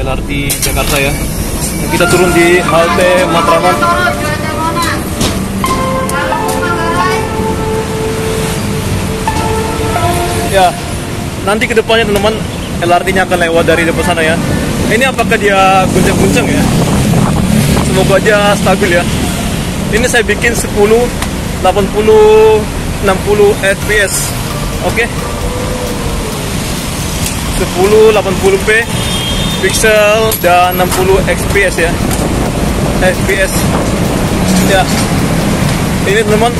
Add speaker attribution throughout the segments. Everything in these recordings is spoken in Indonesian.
Speaker 1: LRT Jakarta ya. Kita turun di halte Matraman. Ya, nanti kedepannya teman-teman LRT-nya akan lewat dari depan sana ya. Ini apakah dia guncang-guncang ya? Semoga aja stabil ya. Ini saya bikin 10, 80, 60 fps. Oke. 10, 80p pixel dan 60 fps ya. fps. Ya. Ini teman-teman.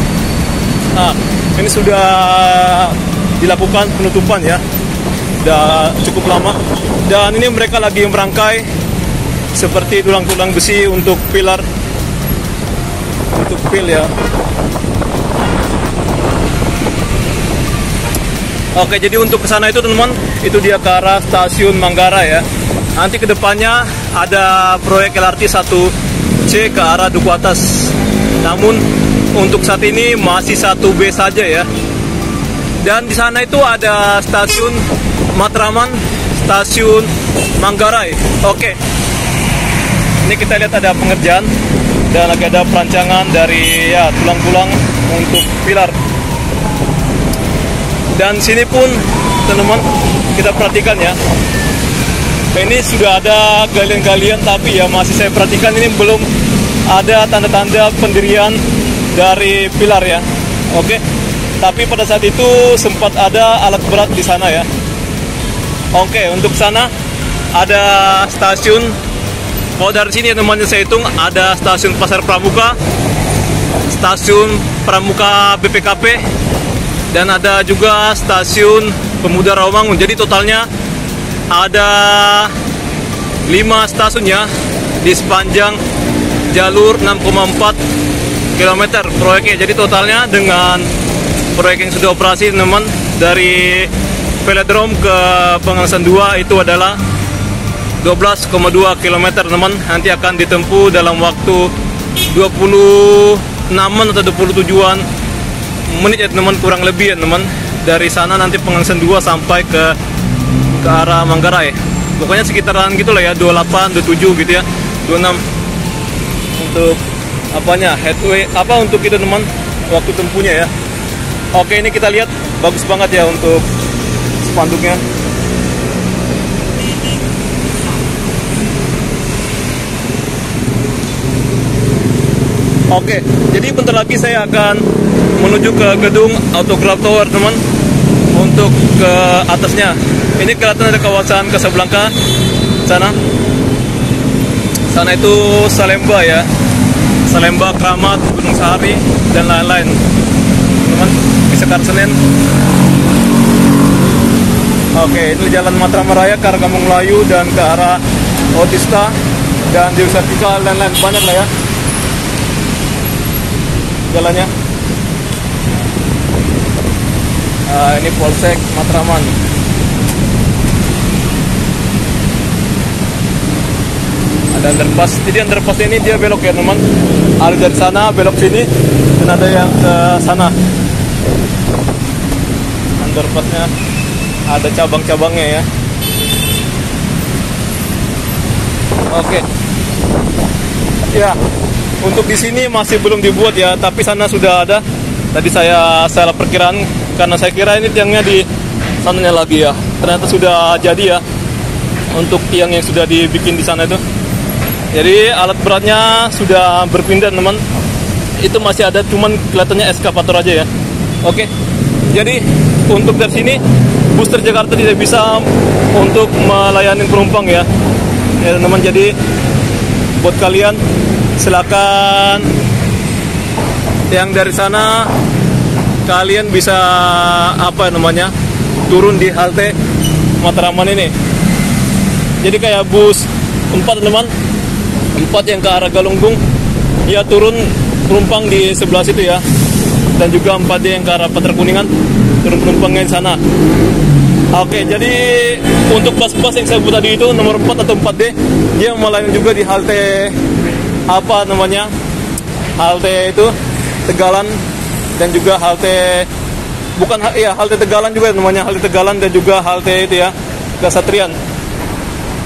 Speaker 1: Nah, ini sudah dilakukan penutupan ya. Sudah cukup lama. Dan ini mereka lagi merangkai seperti tulang-tulang besi untuk pilar, untuk pil ya. Oke, jadi untuk ke sana itu teman-teman, itu dia ke arah stasiun Manggarai ya. Nanti kedepannya ada proyek LRT 1C ke arah Duku Atas. Namun untuk saat ini masih 1B saja ya. Dan di sana itu ada stasiun Matraman, stasiun Manggarai. Oke. Ini kita lihat ada pengerjaan dan lagi ada perancangan dari ya tulang-tulang untuk pilar. Dan sini pun teman-teman kita perhatikan ya. Ini sudah ada galian-galian tapi ya masih saya perhatikan ini belum ada tanda-tanda pendirian dari pilar ya. Oke. Tapi pada saat itu sempat ada alat berat di sana ya. Oke, untuk sana ada stasiun. Kalau dari sini teman-teman saya hitung ada stasiun Pasar Pramuka, stasiun Pramuka BPKP, dan ada juga stasiun Pemuda Rawamangun. Jadi totalnya ada 5 stasiun ya di sepanjang jalur 6,4 km proyeknya. Jadi totalnya dengan proyek yang sudah operasi teman-teman dari Velodrome ke Pengangsan 2 itu adalah 12,2 km teman-teman. Nanti akan ditempuh dalam waktu 26-an atau 27-an menit ya teman-teman, kurang lebih ya teman. Dari sana nanti Pengangsan 2 sampai ke arah Manggarai. Pokoknya sekitaran gitulah ya, 28, 27 gitu ya, 26 untuk apanya, headway apa untuk itu teman, waktu tempuhnya ya. Oke, ini kita lihat bagus banget ya untuk spanduknya. Oke, jadi bentar lagi saya akan menuju ke gedung Autograph Tower teman, untuk ke atasnya. Ini kelihatan ada kawasan Casablanca sana. Sana itu Salemba ya, Salemba, Kramat, Gunung Sahari dan lain-lain teman, di Sekar Senen. Oke, itu jalan Matraman Raya ke arah Kampung Melayu dan ke arah Otista dan Dewi Sartika dan lain-lain, banyak lah ya jalannya. Ini Polsek Matraman. Ada underpass. Jadi underpass ini dia belok ya teman. Ada dari sana belok sini dan ada yang ke sana. Underpassnya ada cabang-cabangnya ya. Oke. Ya, untuk di sini masih belum dibuat ya, tapi sana sudah ada. Tadi saya salah perkiraan karena saya kira ini tiangnya di sananya lagi ya. Ternyata sudah jadi ya untuk tiang yang sudah dibikin di sana itu. Jadi alat beratnya sudah berpindah teman. Itu masih ada, cuman kelihatannya eskavator aja ya. Oke. Jadi untuk dari sini bus Jakarta tidak bisa untuk melayani penumpang ya. Ya teman, jadi buat kalian silakan yang dari sana kalian bisa apa namanya turun di halte Matraman ini. Jadi kayak bus 4 teman, 4 yang ke arah Galunggung, dia turun penumpang di sebelah situ ya. Dan juga 4 yang ke arah Pasar Kuningan, turun penumpangnya di sana. Oke, jadi untuk bus-bus yang saya sebut tadi itu nomor 4 atau 4D, dia melayani juga di halte apa namanya, halte itu Tegalan, dan juga halte bukan ya halte Tegalan juga namanya, halte Tegalan dan juga halte itu ya Kasatrian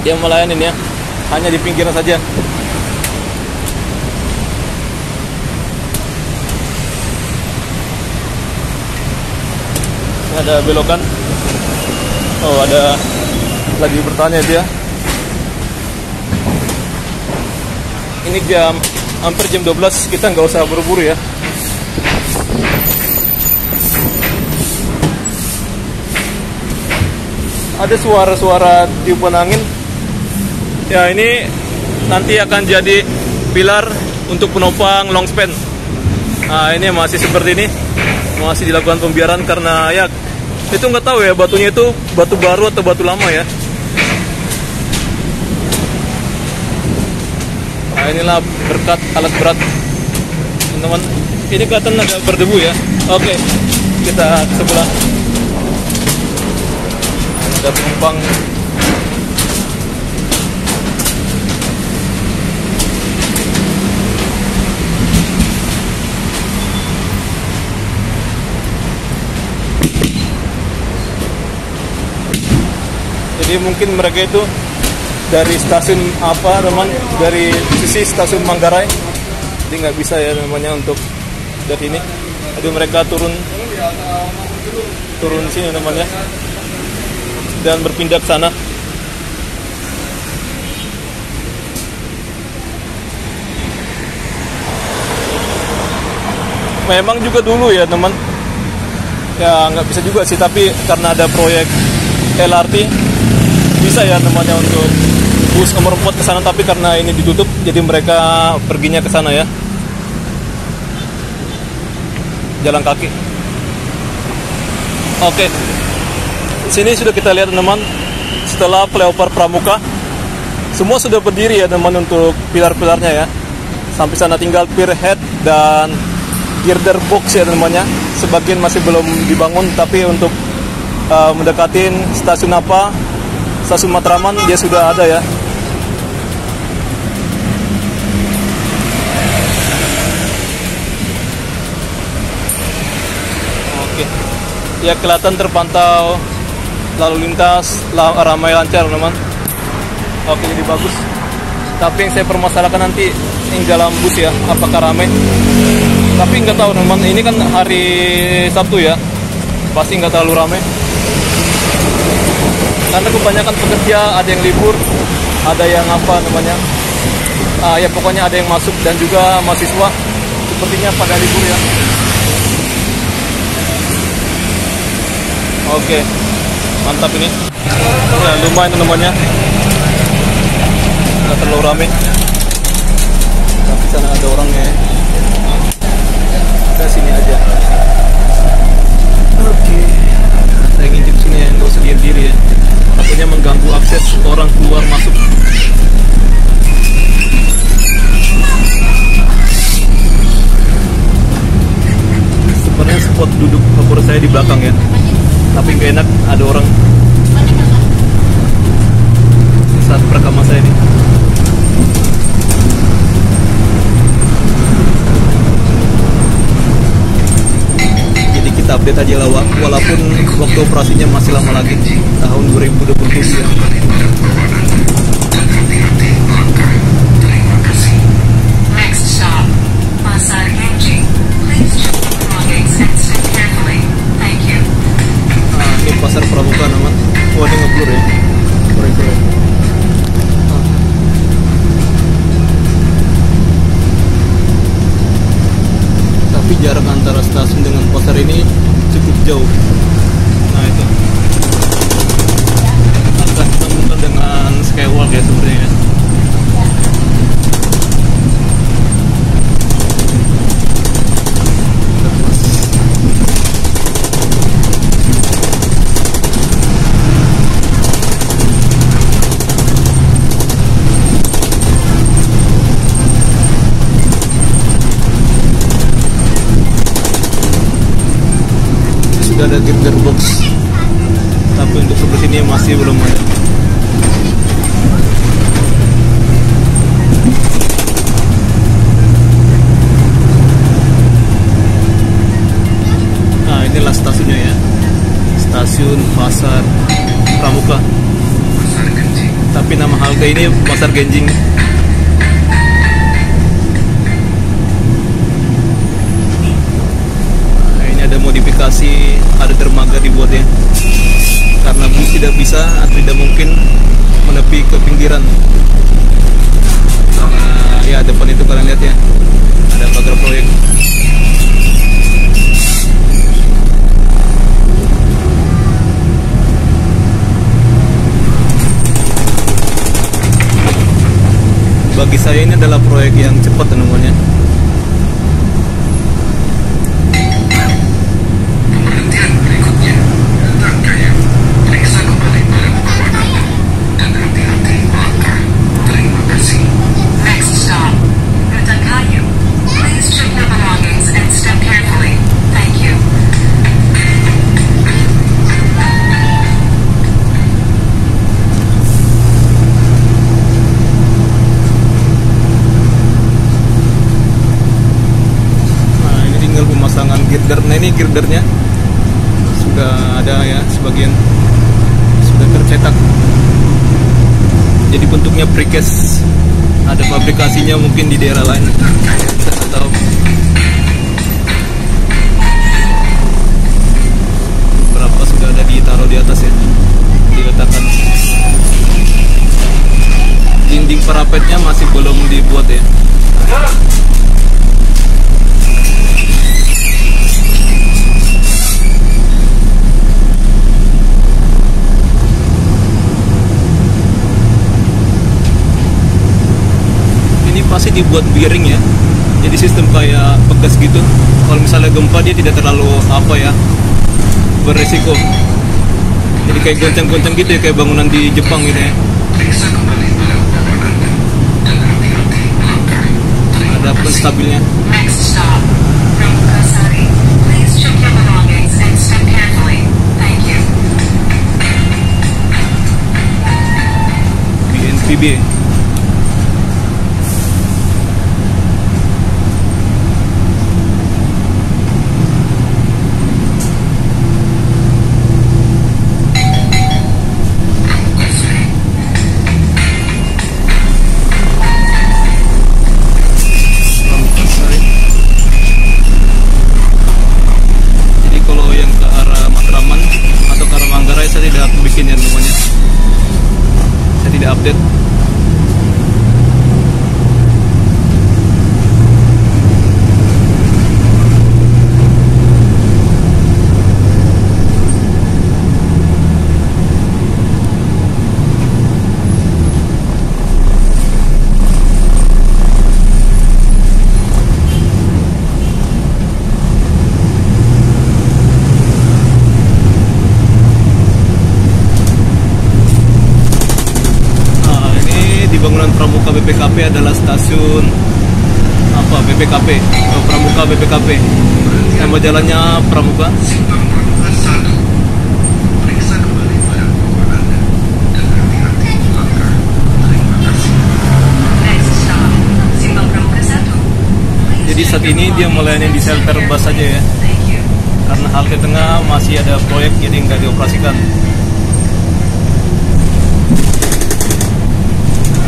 Speaker 1: yang melayani ya. hanya di pinggiran saja. Ini ada belokan. Oh, ada lagi bertanya dia. Ini hampir jam 12, kita nggak usah buru-buru ya. Ada suara-suara tiupan angin. Ya, ini nanti akan jadi pilar untuk penopang long span. Nah, ini masih seperti ini, masih dilakukan pembiaran karena ya itu nggak tahu ya, batunya itu batu baru atau batu lama ya. Nah, inilah berkat alat berat, teman-teman. Ini kelihatan agak berdebu ya. Oke, kita ke sebelah. Ada penumpang. Jadi mungkin mereka itu dari stasiun apa, teman, dari sisi stasiun Manggarai. Jadi nggak bisa ya namanya untuk dari ini. Jadi mereka turun sini namanya dan berpindah ke sana. Memang juga dulu ya teman, ya nggak bisa juga sih, tapi karena ada proyek LRT bisa ya namanya untuk bus nomor 4 ke sana, tapi karena ini ditutup jadi mereka perginya ke sana ya, jalan kaki. Oke, sini sudah kita lihat teman, setelah flyover Pramuka semua sudah berdiri ya teman untuk pilar-pilarnya ya. Sampai sana tinggal pier head dan girder box ya namanya. Sebagian masih belum dibangun, tapi untuk mendekatin stasiun apa, stasiun Matraman dia sudah ada ya. Oke, ya kelihatan terpantau lalu lintas ramai lancar teman. Oke, jadi bagus. Tapi yang saya permasalahkan nanti yang dalam bus ya, apakah ramai? Tapi nggak tahu teman, ini kan hari Sabtu ya, pasti nggak terlalu ramai. Karena kebanyakan pekerja, ada yang libur, ada yang apa namanya, ya pokoknya ada yang masuk, dan juga mahasiswa sepertinya pada libur ya. Oke, mantap ini. Ya, lumayan namanya, nggak terlalu rame. Tapi sana ada orangnya ya. Kita sini aja. Oke, saya ngintip sini ya, nggak usah diri ya. Takutnya mengganggu akses orang keluar masuk. Sebenarnya spot duduk favorit saya di belakang ya, tapi gak enak ada orang saat perekaman saya ini. Jadi kita update aja lah, walaupun waktu operasinya masih lama lagi, tahun 2027 ya. Ini pasar Pramuka naman. Oh, ini ngeblur ya. Sorry. Tapi jarak antara stasiun dengan pasar ini cukup jauh. Nah itu akan disambungkan dengan skywalk ya sebenarnya. Sudah ada girder box, tapi untuk sebelah sini masih belum ada. Nah, inilah stasiunnya ya, stasiun Pasar Pramuka. Tapi tapi nama halte ini Pasar Genjing. Nah, ini ada modifikasi, ada dermaga dibuatnya karena bus tidak bisa atau tidak mungkin menepi ke pinggiran. Nah, ya depan itu kalian lihat ya, ada pagar proyek. Bagi saya ini adalah proyek yang cepat namanya.
Speaker 2: Penghentian berikutnya, Rangkaian. Periksa kembali barang bawaan Anda dan hati-hati melangkah. Terima kasih.
Speaker 3: Next stop, Rutakayu. Please check your belongings and step carefully. Thank you.
Speaker 1: Pemasangan girder. Nah ini girdernya sudah ada ya, sebagian sudah tercetak. Jadi bentuknya precast. Ada fabrikasinya mungkin di daerah lain. Saya nggak tahu. Berapa sudah ada ditaruh di atas ya, diletakkan. Dinding parapetnya masih belum dibuat ya. Pasti dibuat bearing ya, jadi sistem kayak pegas gitu. Kalau misalnya gempa dia tidak terlalu beresiko. Jadi kayak goncang-goncang gitu ya, kayak bangunan di Jepang gitu ya.
Speaker 2: Periksa kembali barang bawaan Anda dan hati-hati melangkah.
Speaker 1: Ada penstabilnya.
Speaker 3: Next stop, Ramukasari. Please check your belongings and step carefully. Thank you.
Speaker 1: BNPB. Update. Bangunan Pramuka BPKP adalah stasiun BPKP, Pramuka BPKP. Nama jalannya Pramuka.
Speaker 2: Simpang Pramuka 1. Periksa kembali barang bawaan Anda dan hati-hati melangkah. Terima kasih.
Speaker 3: Next stop, Simpang Pramuka 1.
Speaker 1: Jadi saat ini dia melayani di shelter bus saja ya,
Speaker 3: Thank you.
Speaker 1: karena halte tengah masih ada proyek jadi nggak dioperasikan.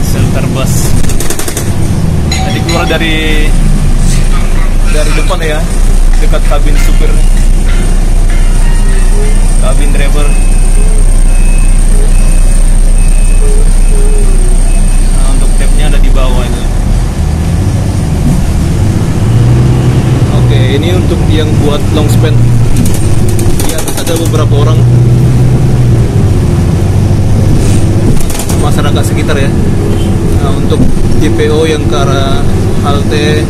Speaker 1: Shelter bus. Jadi keluar dari depan ya, dekat kabin supir, kabin driver. Nah, untuk tabnya ada di bawah itu. Oke, ini untuk yang buat long span. Ya, ada beberapa orang masyarakat sekitar ya. Nah, untuk JPO yang ke arah halte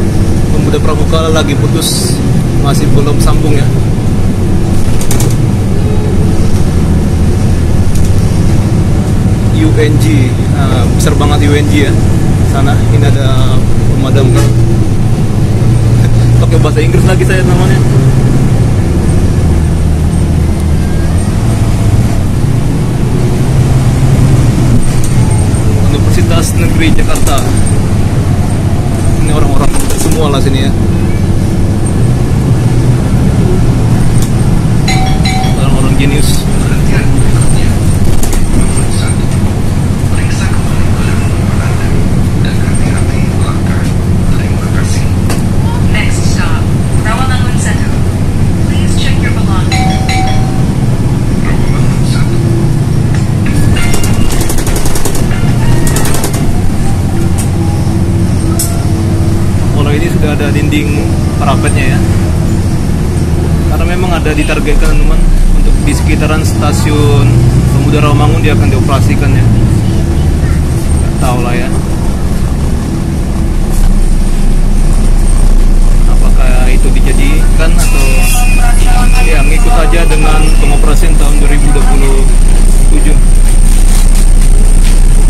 Speaker 1: Pemuda Pramuka lagi putus, masih belum sambung ya. UNG, nah, besar banget UNG ya. Sana ini ada pemadam. Pakai bahasa Inggris lagi saya namanya. Universitas Negeri Jakarta. Ini orang-orang semua lah sini ya. Orang-orang jenius.
Speaker 2: Perhatian berikutnya. Bangun 1. Periksa kembali
Speaker 1: Kalau ini sudah ada dinding parapetnya ya. Karena memang ada ditargetkan teman untuk di sekitaran stasiun Pemuda Rawamangun dia akan dioperasikan ya. Nggak tahu lah ya. Apakah itu dijadikan atau ya ngikut aja dengan pengoperasian tahun 2027.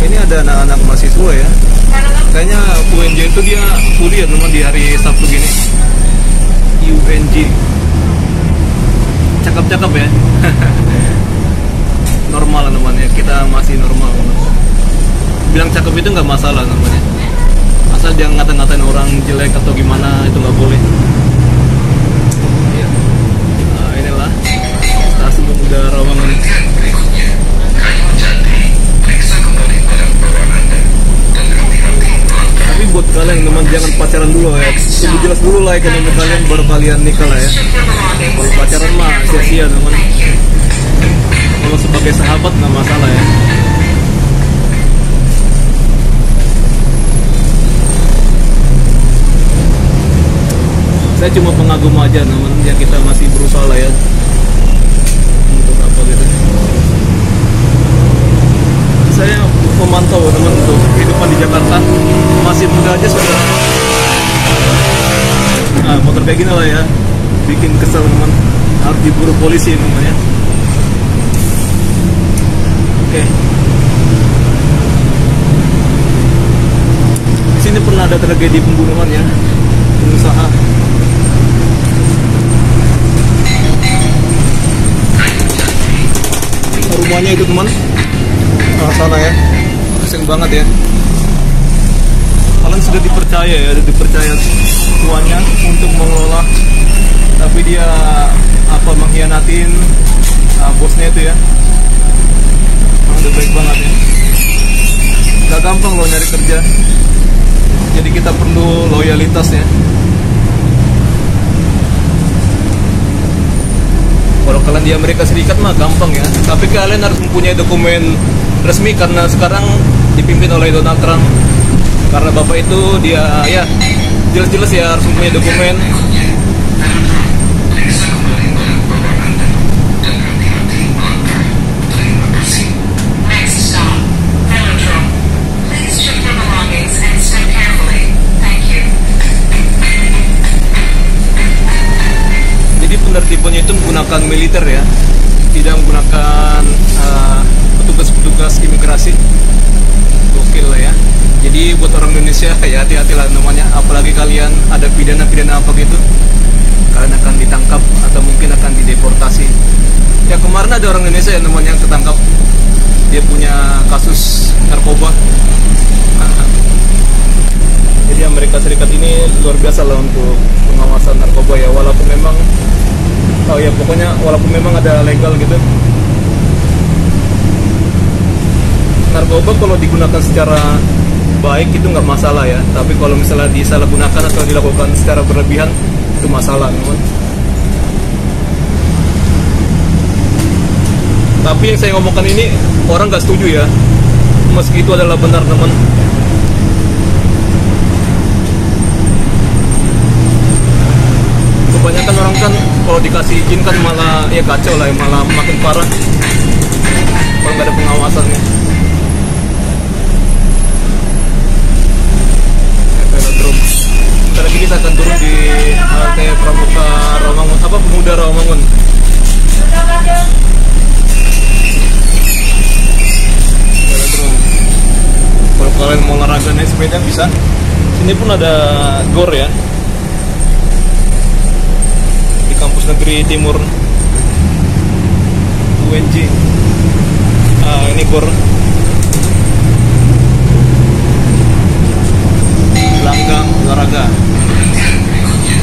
Speaker 1: Ini ada anak-anak mahasiswa ya. Kayaknya UNJ itu dia kuliah teman di hari Sabtu gini. UNJ. Cakep-cakep ya. Normal lah namanya. Kita masih normal. Bilang cakep itu nggak masalah namanya. Asal jangan ngata-ngatain orang jelek atau gimana, itu nggak boleh. Ya. Nah, inilah stasiun Pemuda Rawamangun.
Speaker 2: Penelitian berikutnya, kayu jati, periksa kembali barang bawaan Anda dan hati-hati melangkah.
Speaker 1: Tapi buat kalian teman jangan pacaran dulu ya. Tunggu jelas dulu lah ekonomi kalian baru kalian nikah lah ya. Kalau pacaran mah sia-sia teman. Kalau sebagai sahabat nggak masalah ya. Saya cuma pengagum aja teman, ya kita masih berusaha lah ya untuk apa gitu. Saya memantau teman untuk kehidupan di Jakarta masih muda aja sudah. Nah, motor kayak gini lah ya, bikin kesel teman, harus diburu polisi namanya. Oke. Di sini pernah ada tragedi pembunuhan ya, pengusaha. Rumahnya itu teman, sana ya, kasian banget ya. Kalian sudah dipercaya ya, dipercaya tuannya untuk mengelola, tapi dia apa mengkhianatin bosnya itu ya. Udah baik banget ya. Gak gampang loh nyari kerja. Jadi kita perlu loyalitas ya. Kalau kalian di Amerika Serikat mah gampang ya. Tapi kalian harus mempunyai dokumen resmi karena sekarang dipimpin oleh Donald Trump. Karena bapak itu dia ya jelas-jelas ya harus mempunyai dokumen.
Speaker 2: Periksa kembali barang bawaan Anda dan hati-hati melangkah. Terima kasih.
Speaker 3: Next stop, Velodrome. Please check your belongings and step carefully. Thank you.
Speaker 1: Jadi penertibannya itu menggunakan militer ya, tidak menggunakan petugas-petugas imigrasi. Gokil lah ya. Jadi buat orang Indonesia ya hati-hatilah namanya, apalagi kalian ada pidana-pidana apa gitu, kalian akan ditangkap atau mungkin akan dideportasi. Ya kemarin ada orang Indonesia yang namanya yang ketangkap, dia punya kasus narkoba. Jadi Amerika Serikat ini luar biasa lah untuk pengawasan narkoba ya, walaupun memang pokoknya walaupun memang ada legal gitu. Narkoba kalau digunakan secara baik itu nggak masalah ya, tapi kalau misalnya disalahgunakan atau dilakukan secara berlebihan itu masalah teman. Tapi yang saya ngomongkan ini orang nggak setuju ya, meski itu adalah benar teman. Kebanyakan orang kan kalau dikasih izin kan malah ya kacau lah, malah makin parah kalau nggak ada pengawasannya. Velodrome. Sebentar lagi kita akan turun di halte Pramuka Rawamangun, Pemuda Rawamangun. Velodrome. Kalau kalian mau olahraga naik sepeda bisa. Sini pun ada GOR ya. Kampus Negeri Timur UNJ. Ini GOR Langgang olahraga.
Speaker 2: Penelitian berikutnya,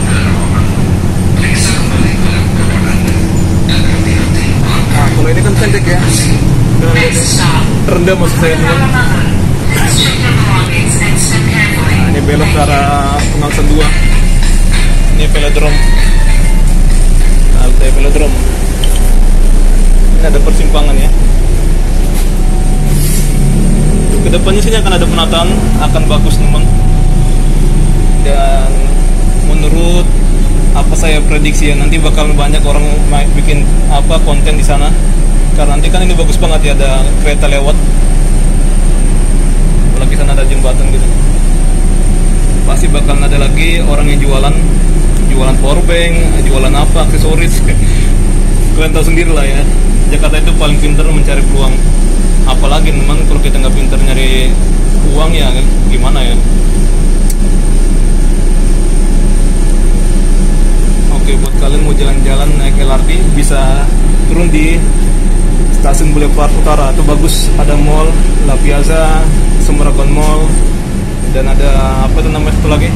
Speaker 2: Rawamangun. Periksa kembali barang bawaan Anda dan hati-hati melangkah.
Speaker 1: Kalau ini kan pendek ya,
Speaker 3: Next stop,
Speaker 1: rendah maksud saya teman.
Speaker 3: Rawamangun. Please check your belongings and step carefully.
Speaker 1: Ini belok ke arah Pengangsan 2. Ini velodrome, halte velodrome. Ini ada persimpangan ya. Kedepannya sini akan ada penataan, akan bagus teman. saya prediksi ya, nanti bakal banyak orang bikin apa konten di sana. Karena nanti kan ini bagus banget ya, ada kereta lewat. Apalagi sana ada jembatan gitu. Pasti bakal ada lagi orang yang jualan powerbank, jualan apa, aksesoris. Kalian tahu sendiri lah ya, Jakarta itu paling pintar mencari peluang. Apalagi teman, kalau kita nggak pintar nyari uang ya gimana ya. Oke, buat kalian mau jalan-jalan naik LRT bisa turun di stasiun Boulevard Utara. Itu bagus, ada mall La Piazza, Sumeragon Mall, dan ada apa itu namanya itu lagi,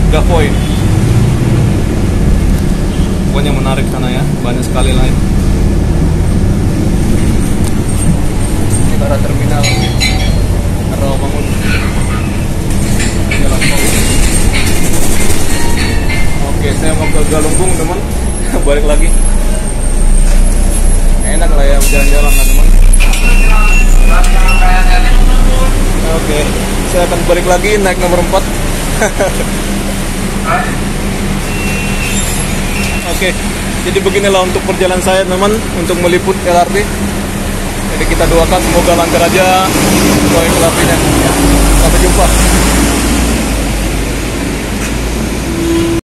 Speaker 1: Gavoy. Pokoknya menarik sana ya, banyak sekali lain. Ini arah terminal Rawamangun, jalan tol. Oke, saya mau ke Galunggung teman. Balik lagi. Enak lah ya jalan-jalan lah teman. Oke, saya akan balik lagi naik nomor 4. Oke, jadi beginilah untuk perjalanan saya teman, untuk meliput LRT. Jadi kita doakan semoga lancar aja proyek LRT-nya.